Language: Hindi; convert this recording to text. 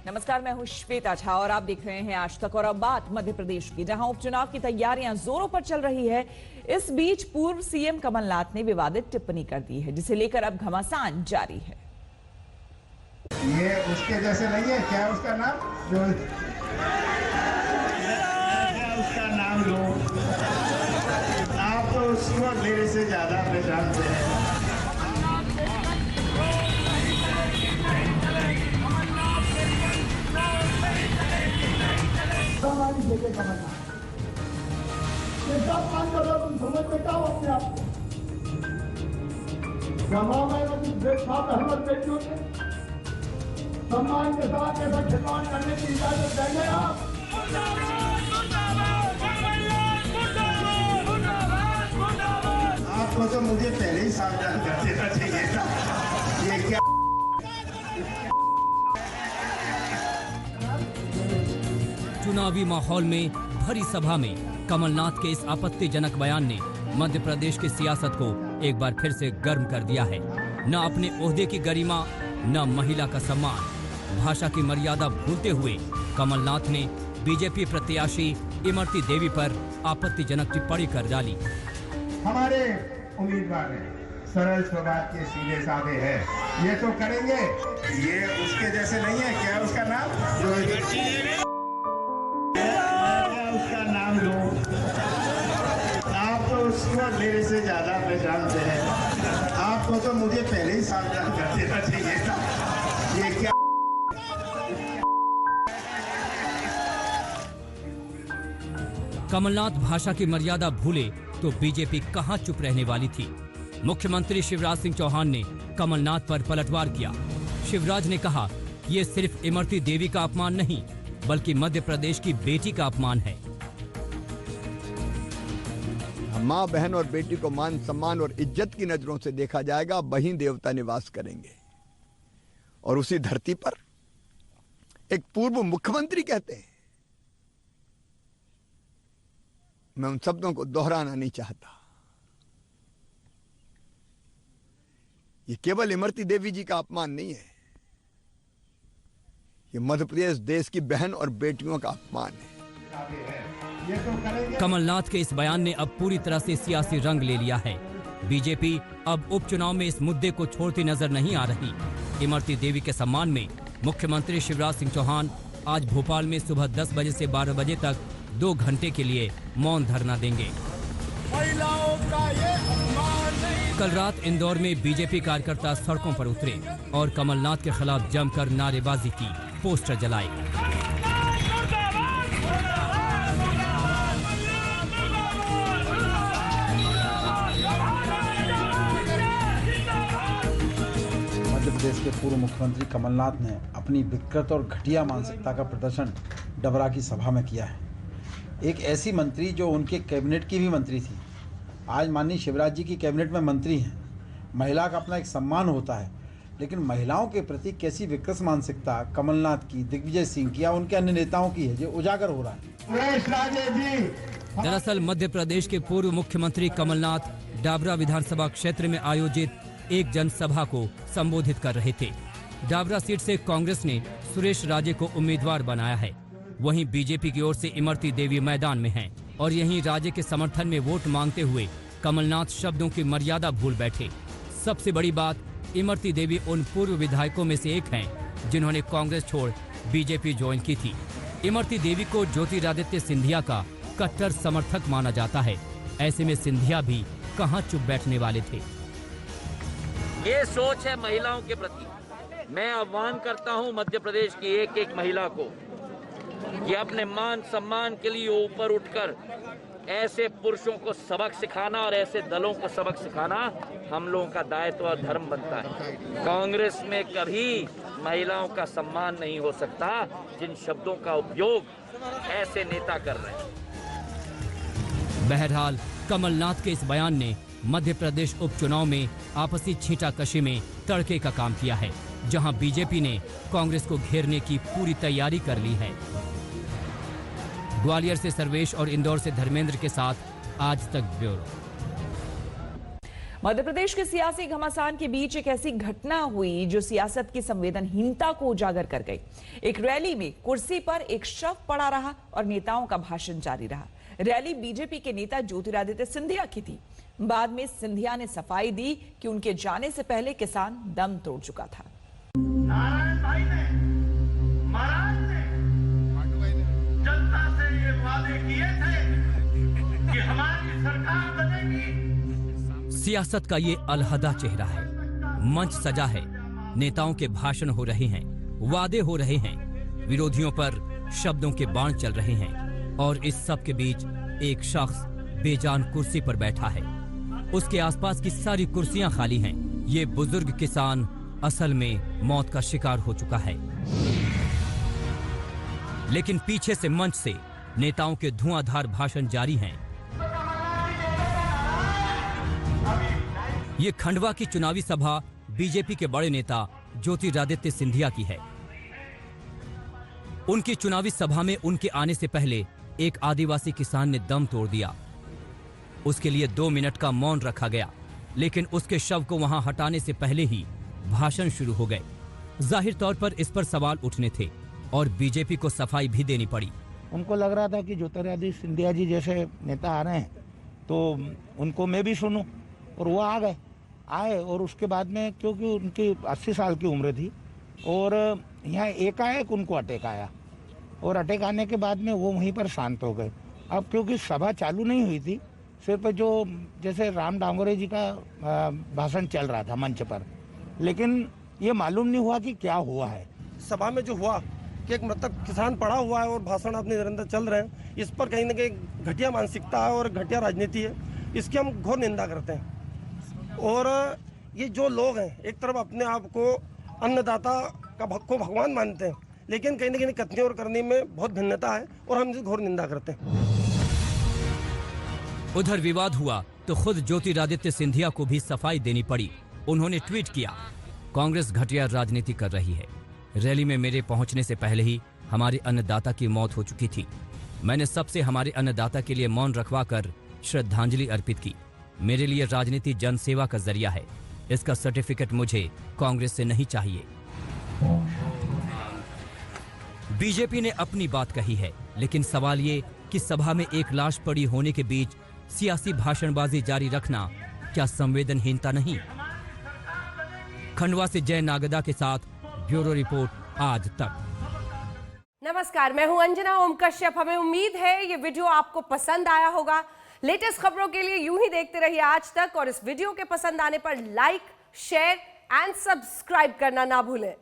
नमस्कार, मैं हूं श्वेता झा और आप देख रहे हैं आज तक। और अब बात मध्य प्रदेश की, जहां उपचुनाव की तैयारियां जोरों पर चल रही है। इस बीच पूर्व सीएम कमलनाथ ने विवादित टिप्पणी कर दी है, जिसे लेकर अब घमासान जारी है। ये उसके जैसे नहीं है क्या? उसका नाम जो क्या उसका नाम लो, आप तो उसको मेरे से ज्यादा पहचानते हैं। तुम समझ में क्या हो अपने आप को? सम्मान के साथ ऐसा खिलवाड़ करने की इजाजत देंगे आप? आपको तो मुझे पहले ही सावधान कर देना चाहिए था। ये क्या चुनावी माहौल में भरी सभा में कमलनाथ के इस आपत्तिजनक बयान ने मध्य प्रदेश की सियासत को एक बार फिर से गर्म कर दिया है। न अपने ओहदे की गरिमा, न महिला का सम्मान, भाषा की मर्यादा भूलते हुए कमलनाथ ने बीजेपी प्रत्याशी इमरती देवी पर आपत्तिजनक टिप्पणी कर डाली। हमारे उम्मीदवार हैं, सरल स्वभाव के, सीधे साधे हैं, ये तो करेंगे। ये उसके जैसे नहीं है क्या? उसका नाम जो उसका नाम लो, आप तो उसको मेरे से ज्यादा पहचानते हैं। आपको तो मुझे पहले ही सावधान कर देना चाहिए था। ये क्या कमलनाथ भाषा की मर्यादा भूले तो बीजेपी कहां चुप रहने वाली थी। मुख्यमंत्री शिवराज सिंह चौहान ने कमलनाथ पर पलटवार किया। शिवराज ने कहा, ये सिर्फ इमरती देवी का अपमान नहीं, बल्कि मध्य प्रदेश की बेटी का अपमान है। माँ, बहन और बेटी को मान, सम्मान और इज्जत की नजरों से देखा जाएगा, वहीं देवता निवास करेंगे। और उसी धरती पर एक पूर्व मुख्यमंत्री कहते हैं। मैं उन शब्दों को दोहराना नहीं चाहता। ये केवल इमरती देवी जी का अपमान नहीं है, ये मध्य प्रदेश देश की बहन और बेटियों का अपमान है। कमलनाथ के इस बयान ने अब पूरी तरह से सियासी रंग ले लिया है। बीजेपी अब उपचुनाव में इस मुद्दे को छोड़ती नजर नहीं आ रही। इमरती देवी के सम्मान में मुख्यमंत्री शिवराज सिंह चौहान आज भोपाल में सुबह 10 बजे से 12 बजे तक 2 घंटे के लिए मौन धरना देंगे। कल रात इंदौर में बीजेपी कार्यकर्ता सड़कों पर उतरे और कमलनाथ के खिलाफ जमकर नारेबाजी की, पोस्टर जलाए। मध्य प्रदेश के पूर्व मुख्यमंत्री कमलनाथ ने अपनी विकृत और घटिया मानसिकता का प्रदर्शन डबरा की सभा में किया है। एक ऐसी मंत्री जो उनके कैबिनेट की भी मंत्री थी, आज माननीय शिवराज जी की कैबिनेट में मंत्री हैं। महिला का अपना एक सम्मान होता है, लेकिन महिलाओं के प्रति कैसी विकृत मानसिकता कमलनाथ की, दिग्विजय सिंह की या उनके अन्य नेताओं की है, जो उजागर हो रहा है। दरअसल मध्य प्रदेश के पूर्व मुख्यमंत्री कमलनाथ डाबरा विधानसभा क्षेत्र में आयोजित एक जनसभा को संबोधित कर रहे थे। डाबरा सीट से कांग्रेस ने सुरेश राजे को उम्मीदवार बनाया है। वहीं बीजेपी की ओर से इमरती देवी मैदान में हैं और यहीं राजे के समर्थन में वोट मांगते हुए कमलनाथ शब्दों की मर्यादा भूल बैठे। सबसे बड़ी बात, इमरती देवी उन पूर्व विधायकों में से एक हैं जिन्होंने कांग्रेस छोड़ बीजेपी ज्वाइन की थी। इमरती देवी को ज्योतिरादित्य सिंधिया का कट्टर समर्थक माना जाता है। ऐसे में सिंधिया भी कहां चुप बैठने वाले थे। ये सोच है महिलाओं के प्रति। मैं आह्वान करता हूं मध्य प्रदेश की एक एक महिला को कि अपने मान सम्मान के लिए ऊपर उठकर ऐसे पुरुषों को सबक सिखाना और ऐसे दलों को सबक सिखाना हम लोगों का दायित्व और धर्म बनता है। कांग्रेस में कभी महिलाओं का सम्मान नहीं हो सकता जिन शब्दों का उपयोग ऐसे नेता कर रहे हैं। बहरहाल कमलनाथ के इस बयान ने मध्य प्रदेश उपचुनाव में आपसी छींटाकशी में तड़के का काम किया है, जहां बीजेपी ने कांग्रेस को घेरने की पूरी तैयारी कर ली है। ग्वालियर से सर्वेश और इंदौर से धर्मेंद्र के साथ आज तक ब्यूरो। मध्य प्रदेश के सियासी घमासान के बीच एक ऐसी घटना हुई जो सियासत की संवेदनहीनता को उजागर कर गई। एक रैली में कुर्सी पर एक शव पड़ा रहा और नेताओं का भाषण जारी रहा। रैली बीजेपी के नेता ज्योतिरादित्य सिंधिया की थी। बाद में सिंधिया ने सफाई दी कि उनके जाने से पहले किसान दम तोड़ चुका था। नारायण भाई ने, महाराज ने जनता से ये वादे किए थे कि हमारी सरकार बनेगी। सियासत का ये अलहदा चेहरा है। मंच सजा है, नेताओं के भाषण हो रहे हैं, वादे हो रहे हैं, विरोधियों पर शब्दों के बाण चल रहे हैं और इस सब के बीच एक शख्स बेजान कुर्सी पर बैठा है। उसके आसपास की सारी कुर्सियां खाली हैं। ये बुजुर्ग किसान असल में मौत का शिकार हो चुका है। लेकिन पीछे से मंच से नेताओं के धुआंधार भाषण जारी हैं। ये खंडवा की चुनावी सभा बीजेपी के बड़े नेता ज्योतिरादित्य सिंधिया की है। उनकी चुनावी सभा में उनके आने से पहले एक आदिवासी किसान ने दम तोड़ दिया। उसके लिए 2 मिनट का मौन रखा गया, लेकिन उसके शव को वहां हटाने से पहले ही भाषण शुरू हो गए। जाहिर तौर पर इस पर सवाल उठने थे और बीजेपी को सफाई भी देनी पड़ी। उनको लग रहा था कि ज्योतिरादित्य सिंधिया जी जैसे नेता आ रहे हैं तो उनको मैं भी सुनूं, और वो आए और उसके बाद में क्योंकि उनकी 80 साल की उम्र थी और यहाँ एकाएक उनको अटैक आया और अटैक आने के बाद में वो वहीं पर शांत हो गए। अब क्योंकि सभा चालू नहीं हुई थी, सिर्फ जो जैसे राम डांगोरे जी का भाषण चल रहा था मंच पर, लेकिन ये मालूम नहीं हुआ कि क्या हुआ है। सभा में जो हुआ कि एक मृतक किसान पड़ा हुआ है और भाषण अपने निरंतर चल रहे हैं, इस पर कहीं ना कहीं घटिया मानसिकता है और घटिया राजनीति है। इसकी हम घोर निंदा करते हैं। और ये जो लोग हैं एक तरफ अपने आप को अन्नदाता को भगवान मानते हैं, लेकिन कहीं ना कहीं कथनी और करनी में बहुत भिन्नता है और हम इसकी घोर निंदा करते हैं। उधर विवाद हुआ तो खुद ज्योतिरादित्य सिंधिया को भी सफाई देनी पड़ी। उन्होंने ट्वीट किया, कांग्रेस घटिया राजनीति कर रही है। रैली में मेरे पहुंचने से पहले ही हमारे अन्नदाता की मौत हो चुकी थी। मैंने सबसे हमारे अन्नदाता के लिए मौन रखवाकर श्रद्धांजलि अर्पित की। मेरे लिए राजनीति जनसेवा का जरिया है। इसका सर्टिफिकेट मुझे कांग्रेस से नहीं चाहिए। बीजेपी ने अपनी बात कही है, लेकिन सवाल ये कि सभा में एक लाश पड़ी होने के बीच सियासी भाषणबाजी जारी रखना क्या संवेदनहीनता नहीं? खंडवा से जय नागदा के साथ ब्यूरो रिपोर्ट आज तक। नमस्कार, मैं हूं अंजना ओम कश्यप। हमें उम्मीद है ये वीडियो आपको पसंद आया होगा। लेटेस्ट खबरों के लिए यूं ही देखते रहिए आज तक और इस वीडियो के पसंद आने पर लाइक, शेयर एंड सब्सक्राइब करना ना भूलें।